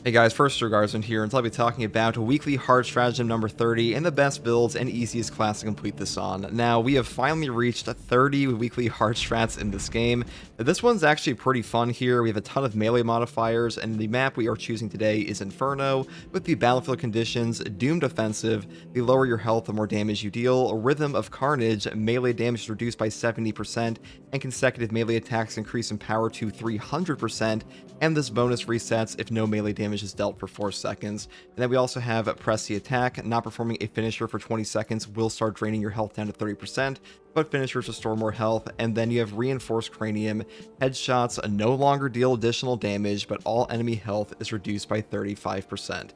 Hey guys, First Guardsman here, and I'll be talking about weekly hard stratagem number 30 and the best builds and easiest class to complete this on. Now, we have finally reached 30 weekly hard strats in this game. This one's actually pretty fun here. We have a ton of melee modifiers, and the map we are choosing today is Inferno, with the battlefield conditions, Doomed Offensive, the lower your health the more damage you deal, Rhythm of Carnage, melee damage is reduced by 70%, and consecutive melee attacks increase in power to 300%, and this bonus resets if no melee damage is dealt for 4 seconds. And then we also have Press the Attack. Not performing a finisher for 20 seconds will start draining your health down to 30%, but finishers restore more health. And then you have Reinforced Cranium. Headshots no longer deal additional damage, but all enemy health is reduced by 35%.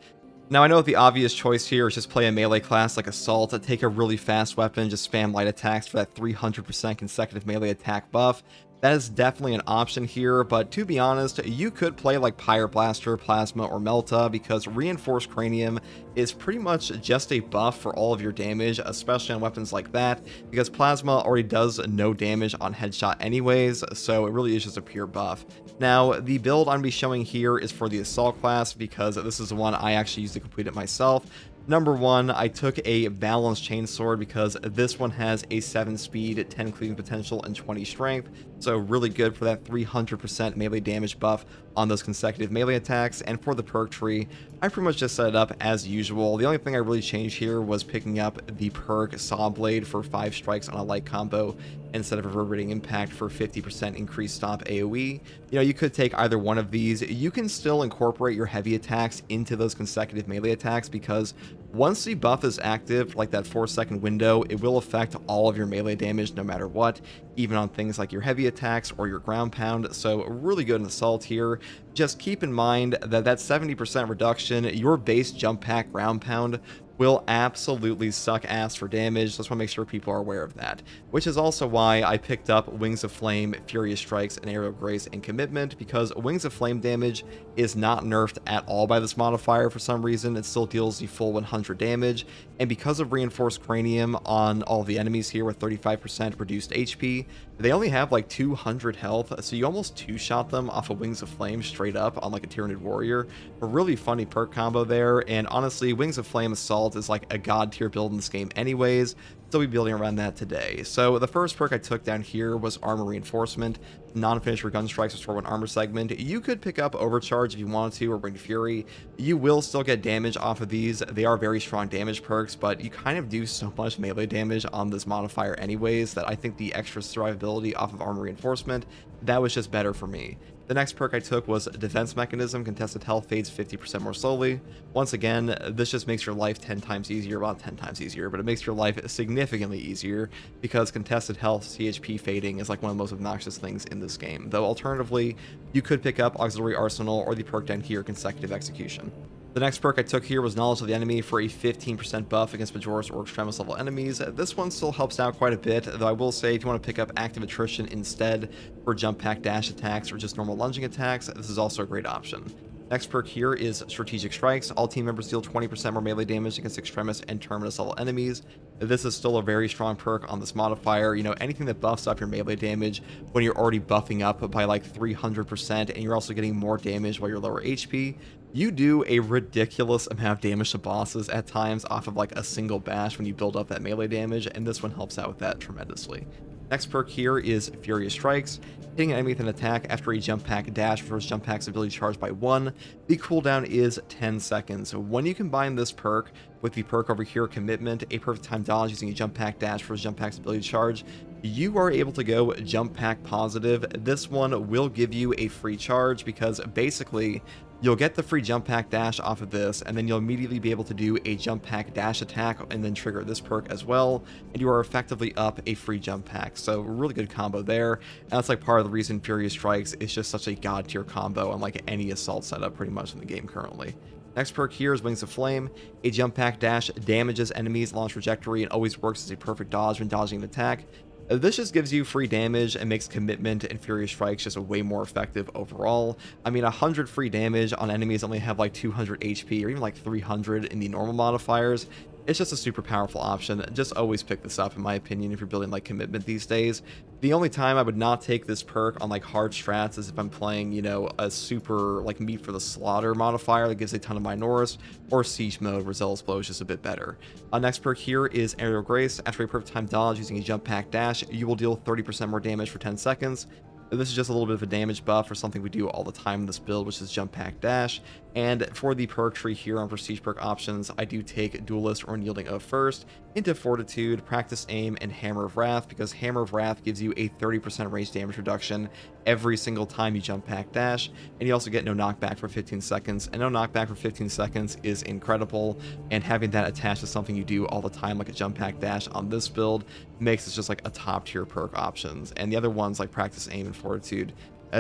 Now, I know the obvious choice here is just play a melee class like Assault, take a really fast weapon, just spam light attacks for that 300% consecutive melee attack buff. That is definitely an option here, but to be honest, you could play like Pyroblaster, Plasma, or Melta, because Reinforced Cranium is pretty much just a buff for all of your damage, especially on weapons like that, because Plasma already does no damage on headshot anyways, so it really is just a pure buff. Now, the build I'm going to be showing here is for the Assault class, because this is the one I actually used to complete it myself. Number one, I took a balanced chainsword because this one has a 7 speed, 10 cleaving potential, and 20 strength, so really good for that 300% melee damage buff on those consecutive melee attacks. And for the perk tree, I pretty much just set it up as usual. The only thing I really changed here was picking up the perk Saw Blade for 5 strikes on a light combo instead of Reverberating Impact for 50% increased stop AoE. You know, you could take either one of these. You can still incorporate your heavy attacks into those consecutive melee attacks, because once the buff is active, like that 4-second window, it will affect all of your melee damage no matter what, even on things like your heavy attacks or your ground pound. So really good in Assault here. Just keep in mind that 70% reduction, your base jump pack ground pound will absolutely suck ass for damage. Just want to make sure people are aware of that, which is also why I picked up Wings of Flame, Furious Strikes, and Aerial Grace and Commitment, because Wings of Flame damage is not nerfed at all by this modifier for some reason. It still deals the full 100 damage, and because of Reinforced Cranium on all the enemies here with 35% reduced HP, they only have like 200 health, so you almost two-shot them off of Wings of Flame straight up on like a Tyranid Warrior. A really funny perk combo there, and honestly, Wings of Flame Assault is like a god tier build in this game anyways, so we'll be building around that today. So the first perk I took down here was Armor Reinforcement. Non-finisher gun strikes restore 1 armor segment. You could pick up Overcharge if you wanted to, or Ring Fury. You will still get damage off of these. They are very strong damage perks, but you kind of do so much melee damage on this modifier anyways that I think the extra survivability off of Armor Reinforcement, that was just better for me. The next perk I took was Defense Mechanism. Contested health fades 50% more slowly. Once again, this just makes your life 10 times easier, about 10 times easier, but it makes your life significantly easier, because contested health CHP fading is like one of the most obnoxious things in this game. Though alternatively, you could pick up Auxiliary Arsenal or the perk down here, Consecutive Execution. The next perk I took here was Knowledge of the Enemy for a 15% buff against Majoris or Extremis level enemies. This one still helps out quite a bit, though I will say if you want to pick up Active Attrition instead for jump pack dash attacks or just normal lunging attacks, this is also a great option. Next perk here is Strategic Strikes. All team members deal 20% more melee damage against Extremis and Terminus level enemies. This is still a very strong perk on this modifier. You know, anything that buffs up your melee damage when you're already buffing up by like 300% and you're also getting more damage while you're lower HP, you do a ridiculous amount of damage to bosses at times off of like a single bash when you build up that melee damage, and this one helps out with that tremendously. Next perk here is Furious Strikes. Hitting an enemy with an attack after a jump pack dash restores jump pack's ability charge by 1. The cooldown is 10 seconds. When you combine this perk with the perk over here, Commitment, a perfect time dodge using a jump pack dash for jump pack's ability charge, you are able to go jump pack positive. This one will give you a free charge, because basically you'll get the free jump pack dash off of this, and then you'll immediately be able to do a jump pack dash attack and then trigger this perk as well, and you are effectively up a free jump pack. So really good combo there, and that's like part of the reason Furious Strikes is just such a god tier combo on like any Assault setup pretty much in the game currently. Next perk here is Wings of Flame. A jump pack dash damages enemies launch trajectory and always works as a perfect dodge when dodging an attack. This just gives you free damage and makes Commitment and Furious Strikes just way more effective overall. I mean, 100 free damage on enemies only have like 200 HP or even like 300 in the normal modifiers It's just a super powerful option. Just always pick this up, in my opinion, if you're building like commitment these days. The only time I would not take this perk on like hard strats is if I'm playing, you know, a super like meat for the slaughter modifier that gives a ton of Minoris, or siege mode where Zealous Blow is just a bit better. Next perk here is Aerial Grace. After a perfect time dodge using a jump pack dash, you will deal 30% more damage for 10 seconds. This is just a little bit of a damage buff for something we do all the time in this build, which is Jump Pack Dash. And for the perk tree here on Prestige perk options, I do take Duelist or Unyielding Oath first, into Fortitude, Practice Aim, and Hammer of Wrath, because Hammer of Wrath gives you a 30% range damage reduction every single time you Jump Pack Dash, and you also get no knockback for 15 seconds, and no knockback for 15 seconds is incredible, and having that attached to something you do all the time, like a Jump Pack Dash on this build, makes it just like a top tier perk options. And the other ones like Practice Aim and Fortitude,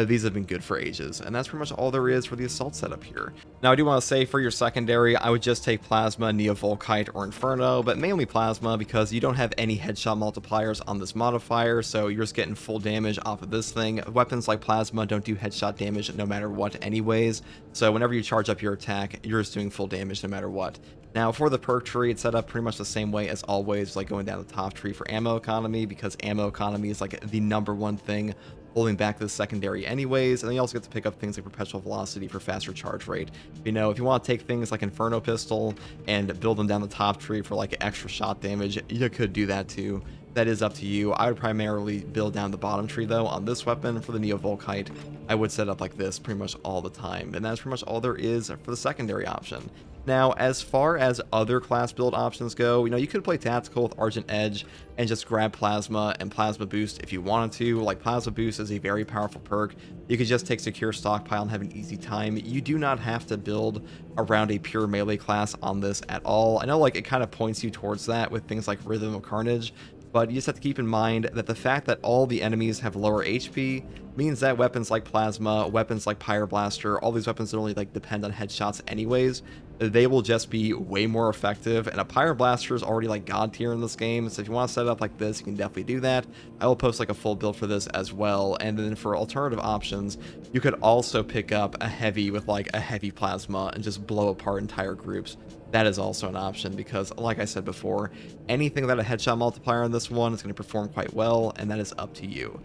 these have been good for ages, and that's pretty much all there is for the assault setup here. Now, I do want to say for your secondary, I would just take Plasma, Neovolkite, or Inferno, but mainly Plasma because you don't have any headshot multipliers on this modifier, so you're just getting full damage off of this thing. Weapons like Plasma don't do headshot damage no matter what anyways, so whenever you charge up your attack, you're just doing full damage no matter what. Now, for the perk tree, it's set up pretty much the same way as always, like going down the top tree for ammo economy, because ammo economy is like the #1 thing holding back this secondary anyways, and then you also get to pick up things like Perpetual Velocity for faster charge rate. You know, if you want to take things like Inferno Pistol and build them down the top tree for like extra shot damage, you could do that too. That is up to you. I would primarily build down the bottom tree though on this weapon. For the Neovolkite, I would set up like this pretty much all the time, and that's pretty much all there is for the secondary option. Now, as far as other class build options go, you know, you could play tactical with Argent Edge and just grab Plasma and Plasma Boost if you wanted to. Like, Plasma Boost is a very powerful perk. You could just take Secure Stockpile and have an easy time. You do not have to build around a pure melee class on this at all. I know, like, it kind of points you towards that with things like Rhythm of Carnage, but you just have to keep in mind that the fact that all the enemies have lower HP means that weapons like Plasma, weapons like Pyroblaster, all these weapons that only like depend on headshots anyways, they will just be way more effective, and a Pyroblaster is already like god tier in this game, so if you want to set it up like this, you can definitely do that. I will post like a full build for this as well, and then for alternative options, you could also pick up a heavy with like a heavy Plasma and just blow apart entire groups. That is also an option because, like I said before, anything that a headshot multiplier on this one is going to perform quite well, and that is up to you.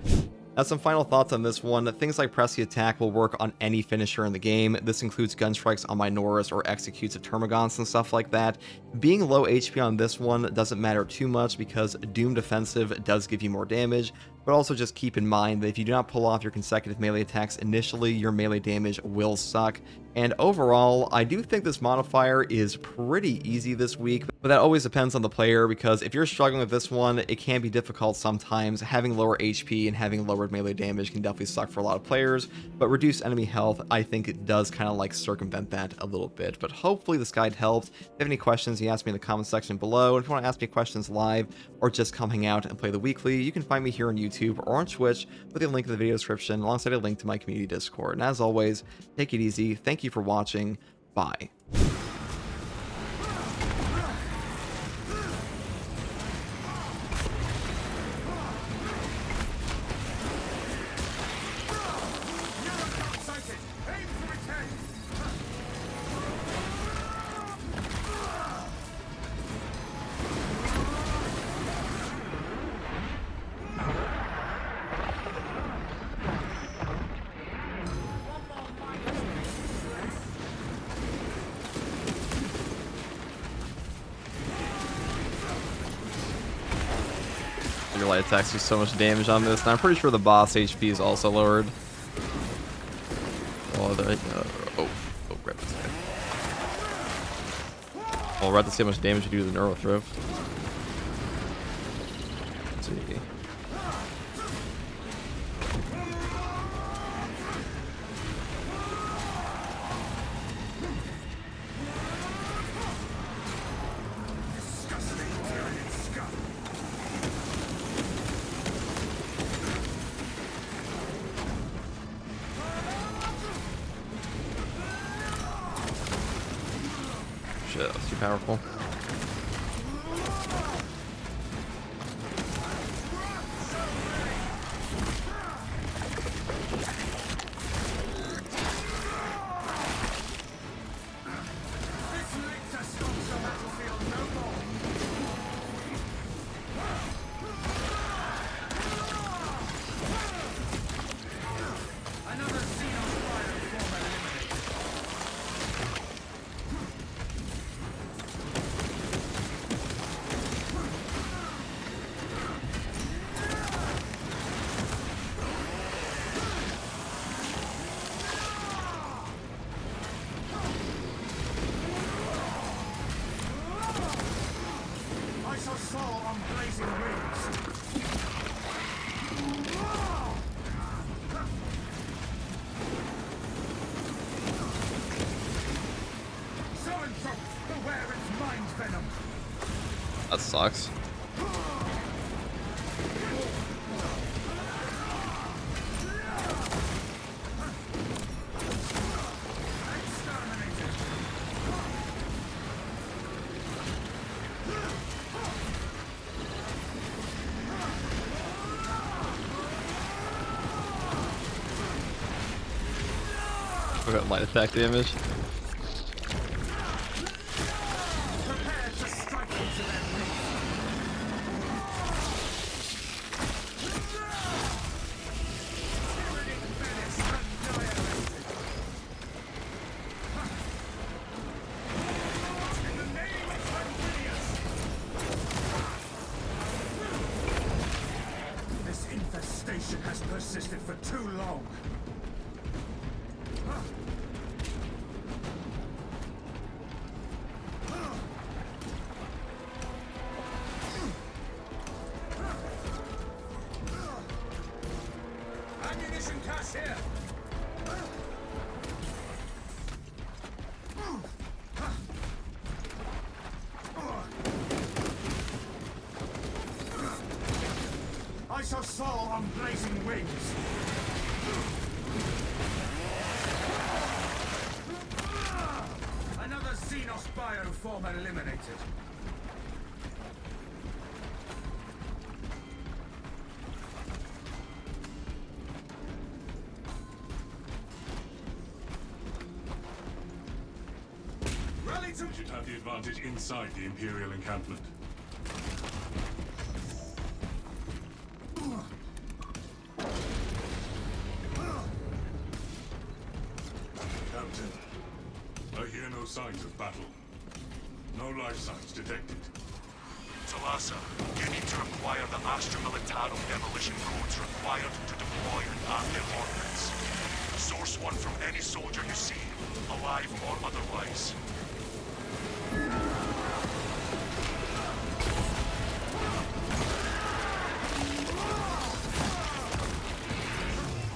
Now, some final thoughts on this one. Things like Press the Attack will work on any finisher in the game. This includes gun strikes on Minoris or executes of Termagants and stuff like that. Being low HP on this one doesn't matter too much because Doom Defensive does give you more damage, but also just keep in mind that if you do not pull off your consecutive melee attacks initially, your melee damage will suck. And overall, I do think this modifier is pretty easy this week, but that always depends on the player, because if you're struggling with this one, it can be difficult sometimes. Having lower HP and having lowered melee damage can definitely suck for a lot of players, but reduced enemy health, I think it does kind of like circumvent that a little bit. But hopefully this guide helped. If you have any questions, you ask me in the comment section below. And if you want to ask me questions live or just come hang out and play the weekly, you can find me here on YouTube or on Twitch with a link in the video description alongside a link to my community Discord. And as always, take it easy. Thank you for watching. Bye. Your light attacks do so much damage on this, and I'm pretty sure the boss HP is also lowered. Oh, grab this guy. Oh, we're about to see how much damage you do to the Neurothrift. Let's see. Shit, that's too powerful. fall on blazing wings. Zoanthrope, beware its mind venom. That sucks. We got light attack damage. Prepare to strike into their wings. Tyrannic menace annihilated. In the name of Arminius! This infestation has persisted for too long. Ammunition cache here! I shall soar on blazing wings! Another Xenos bioform eliminated. Rally to... We should have the advantage inside the Imperial encampment. Captain, I hear no signs of battle. No life signs detected. Talassa, you need to acquire the Astra Militarum demolition codes required to deploy an active ordnance. Source one from any soldier you see, alive or otherwise.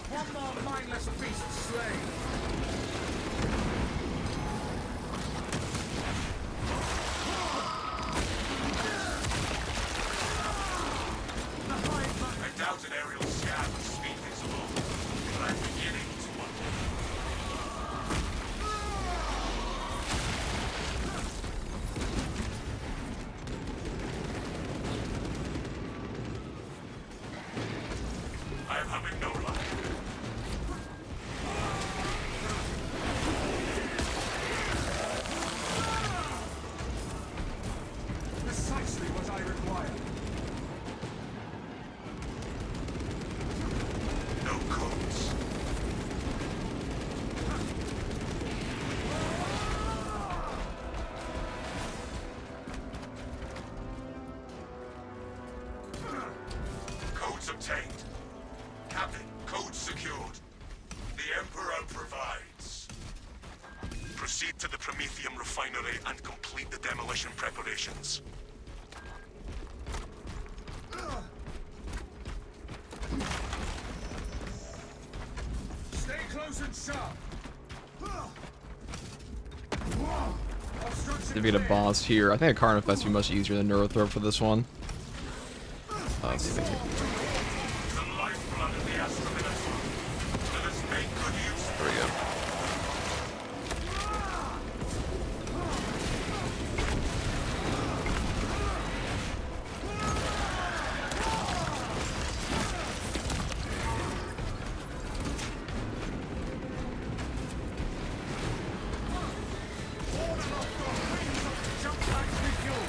One more mindless beast slain! I doubt an aerial scan would speed things along, but I'm beginning to wonder. I am having no luck. Precisely what I require. No codes. Codes obtained. Captain, codes secured. The Emperor provides. Proceed to the Promethium refinery and complete the demolition preparations. Stay close and sharp. To beat a boss here. I think a Carnifex would be much easier than Neurothrope for this one. Let's see. The lifeblood of the Astra Militarum. Let us make good use of There we go. Jump back refuel.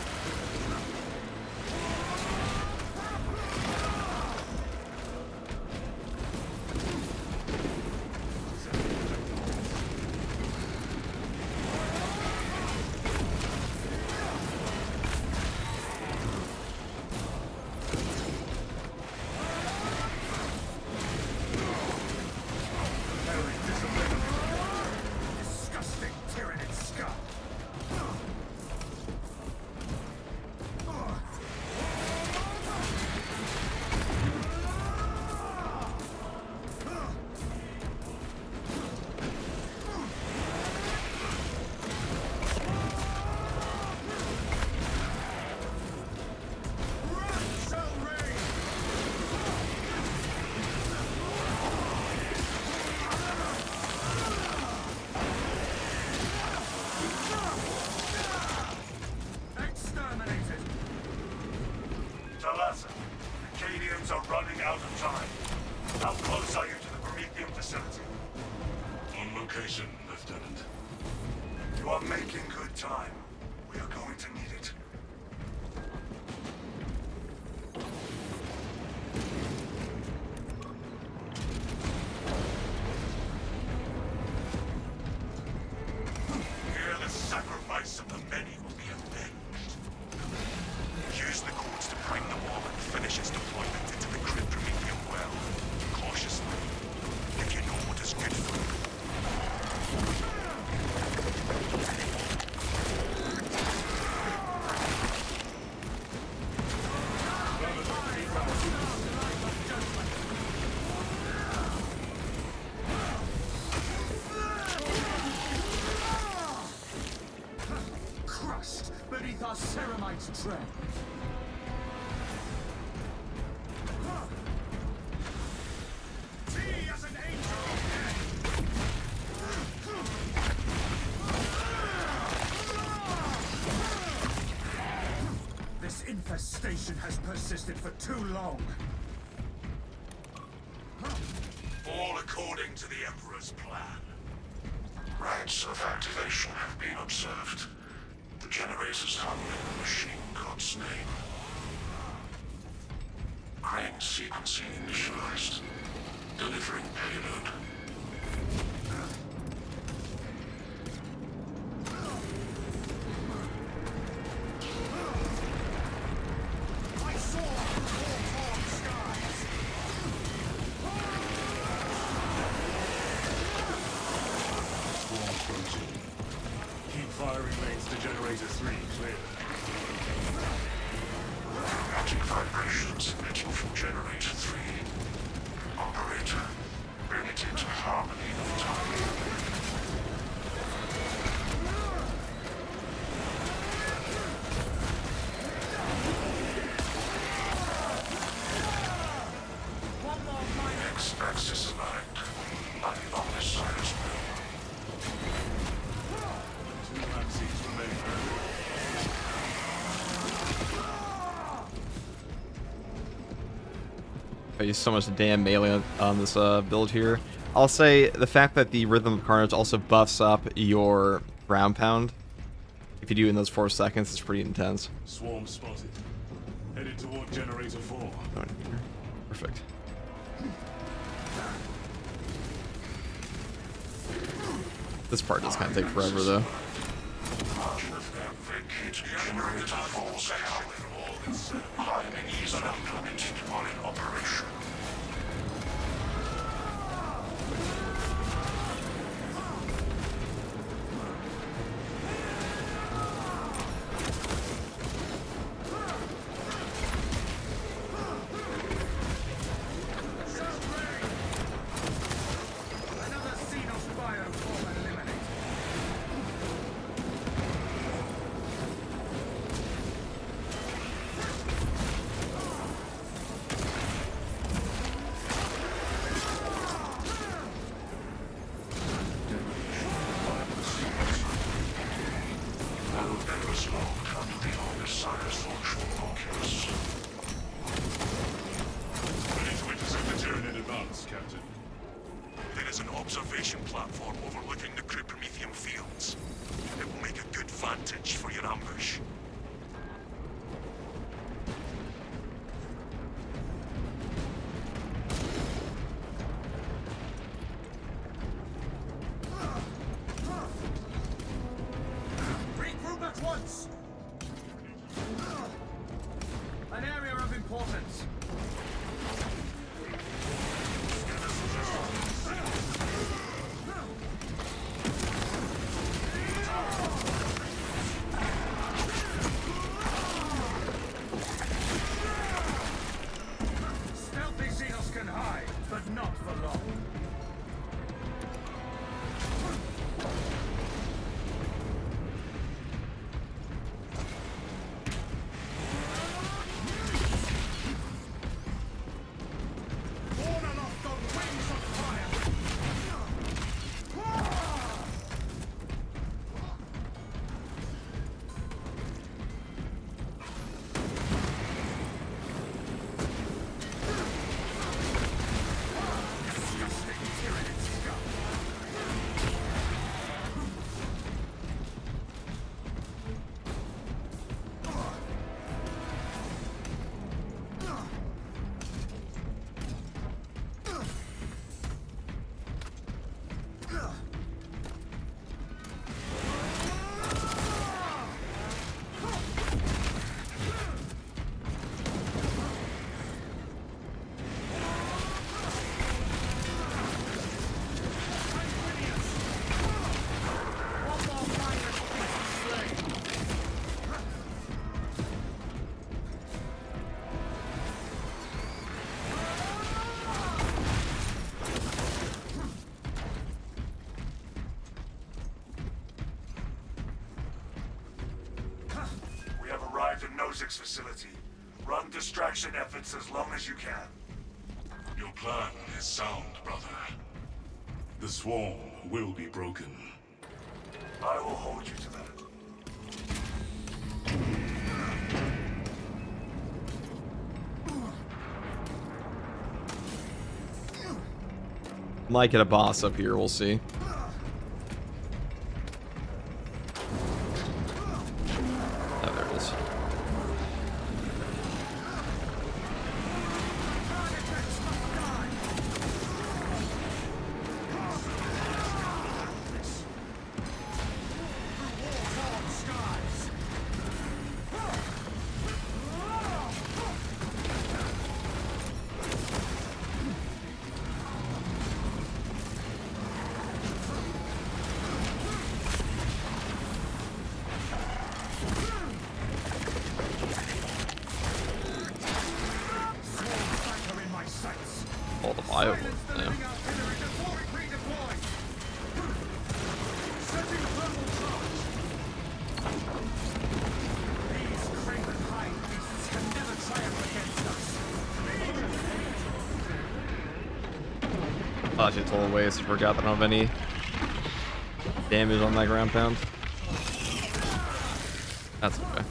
Making good time. We are going to need it. Here the sacrifice of the many will be avenged. Use the codes to prime the wall and finish its deployment into the crypt Prometheum well. Cautiously. If you know what is good for you. Crushed beneath our Ceramite's tread. Be as an angel again. This infestation has persisted for too long. All according to the Emperor's plan. Rites of activation have been observed. The generators hung in the machine god's name. Crane sequencing initialized. Delivering payload. I saw war-torn skies. Swarm approaching. Keep firing lanes to generator 3 clear. Magic vibrations emitting from generator 3. Operator, bring it into harmony of time. One more minor. X-axis aligned. Body on this side as well. 2 map seats remain. I use so much damn melee on this build here. I'll say the fact that the Rhythm of Carnage also buffs up your ground pound, if you do it in those 4 seconds, it's pretty intense. Swarm spotted. Headed toward generator 4. Oh, in here. Perfect. This part does kind of take forever, though. Margin of them vacate generator 4's power. Climbing is unimplemented while in operation. Another Xenos bioform eliminated. Elevators locked under the Omniscience functional oculus. Ready to intercept the Tyranid in advance, Captain. There is an observation platform overlooking the Crypt Prometheum fields. It will make a good vantage for your ambush. Regroup at once! An area of importance. Stealthy Xenos can hide, but not for long. 6 facility. Run distraction efforts as long as you can. Your plan is sound, brother. The swarm will be broken. I will hold you to that. Might get a boss up here, we'll see. Oh, there it is. All the bio. Yeah. Oh, shit, total waste. Forgot that I don't have any damage on that ground pound. That's okay.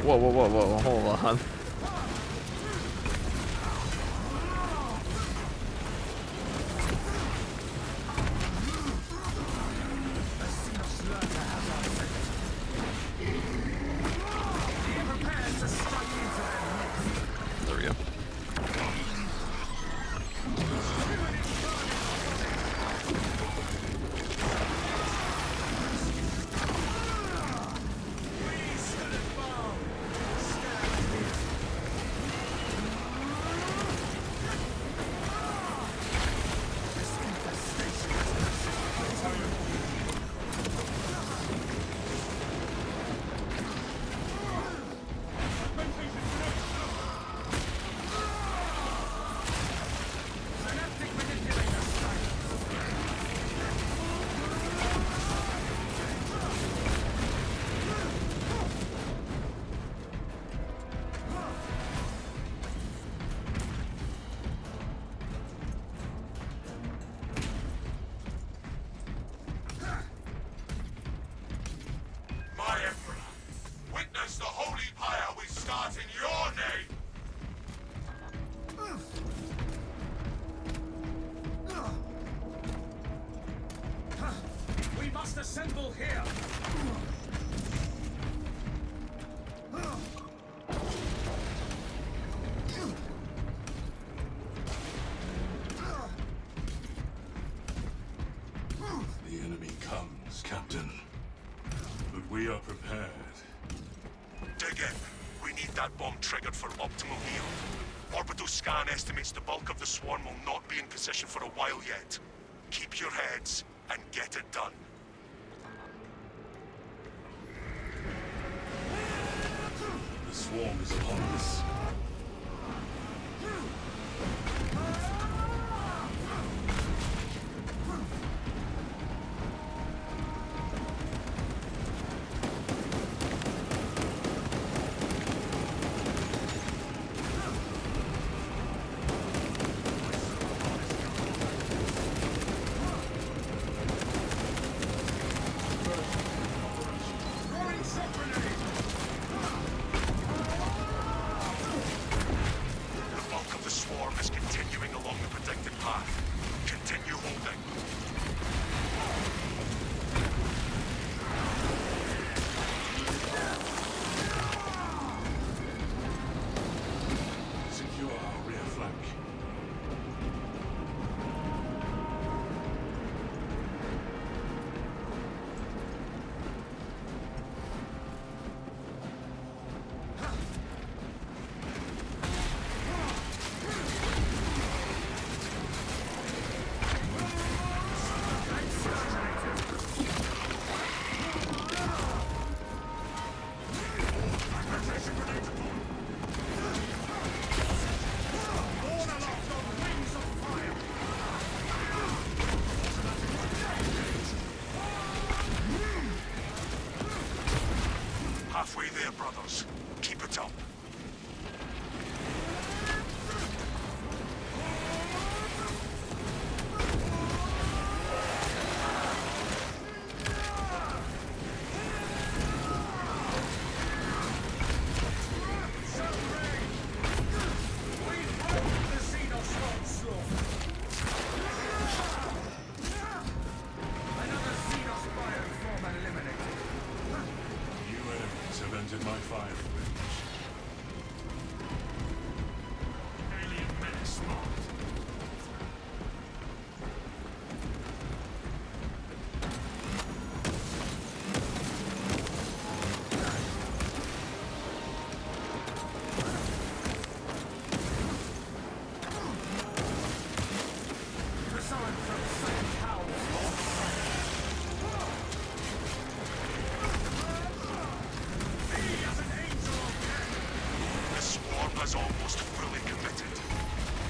Whoa, whoa, whoa, whoa, hold on. There we go. My Emperor, witness the holy pyre we start in your name! We must assemble here. The enemy comes, Captain. But we are prepared. Dig in. We need that bomb triggered for optimal yield. Orbital scan estimates the bulk of the swarm will not be in position for a while yet. Keep your heads and get it done. The swarm is upon us. brothers. Keep it up. New enemies have entered my firing range. Alien menace spotted. The swarm has almost fully committed.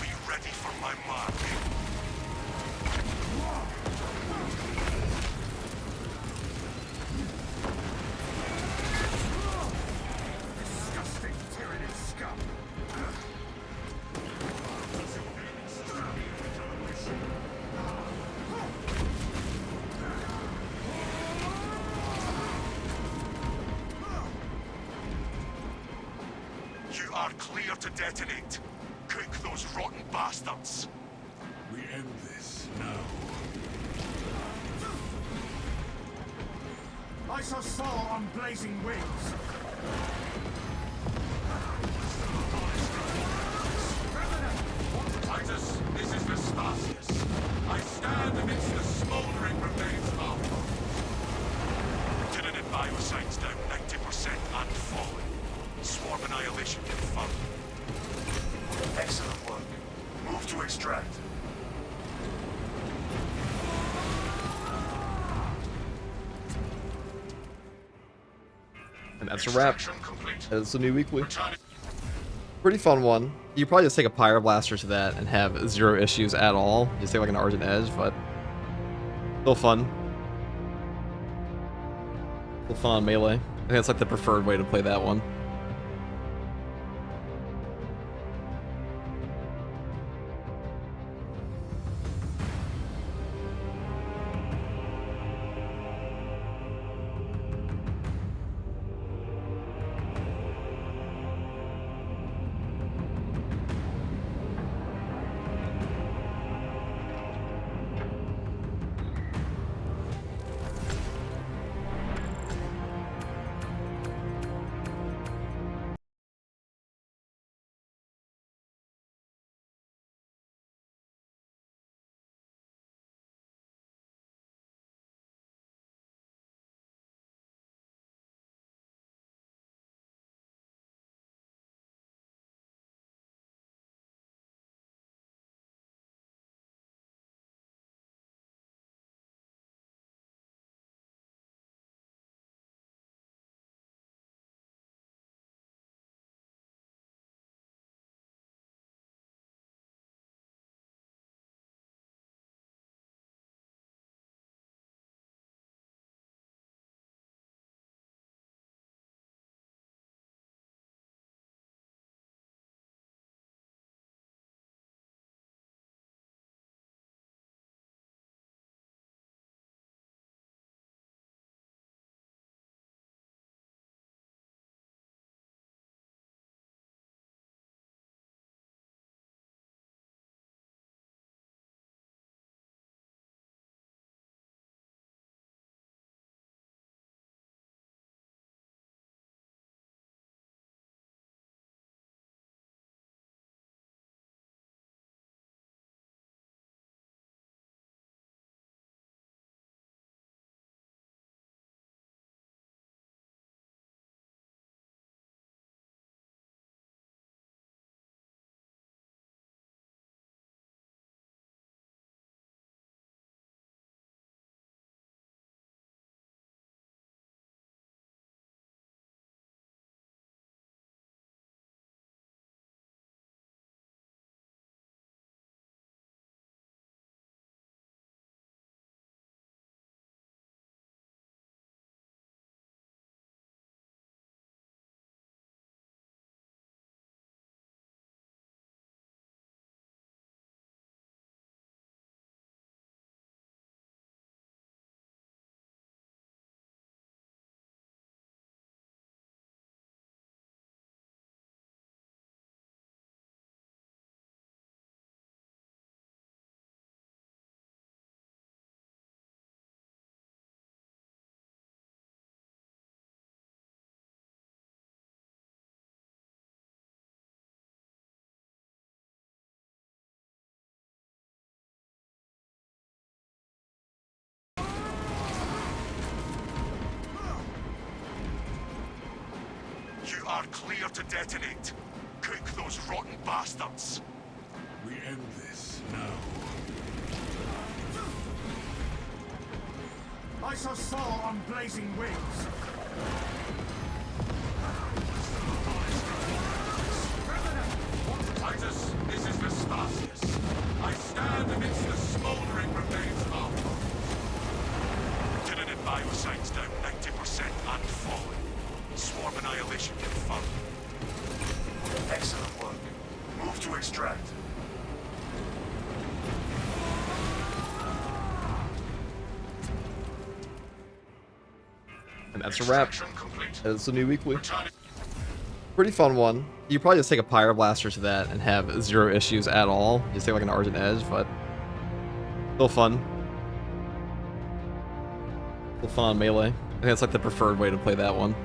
Be ready for my mark. Disgusting tyrannid scum. You are clear to detonate. Cook those rotten bastards. We end this now. I shall soar on blazing wings. Titus, this is Vespasius. I stand amidst the smoldering remains of Tyranid bioscience down 90% and falling. Swarm annihilation confirmed. Excellent work. Move to extract. And that's a wrap. Extraction complete. That's a new weekly. Return- Pretty fun one. You probably just take a Pyroblaster to that and have zero issues at all. Just take like an Argent Edge, but still fun. Still fun on melee. I think that's like the preferred way to play that one. You are clear to detonate. Cook those rotten bastards. We end this now. I shall soar on blazing wings. Titus, this is Vespasius. I stand amidst the smoldering remains of our foes. Tyranid bioscience down 90% and falling. Swarm annihilation confirmed. Excellent work. Move to extract. And that's a wrap. Extraction complete. It's a new weekly. Returning. Pretty fun one. You probably just take a Pyroblaster to that and have zero issues at all. Just take like an Argent Edge, but still fun. Still fun on melee. I think that's like the preferred way to play that one.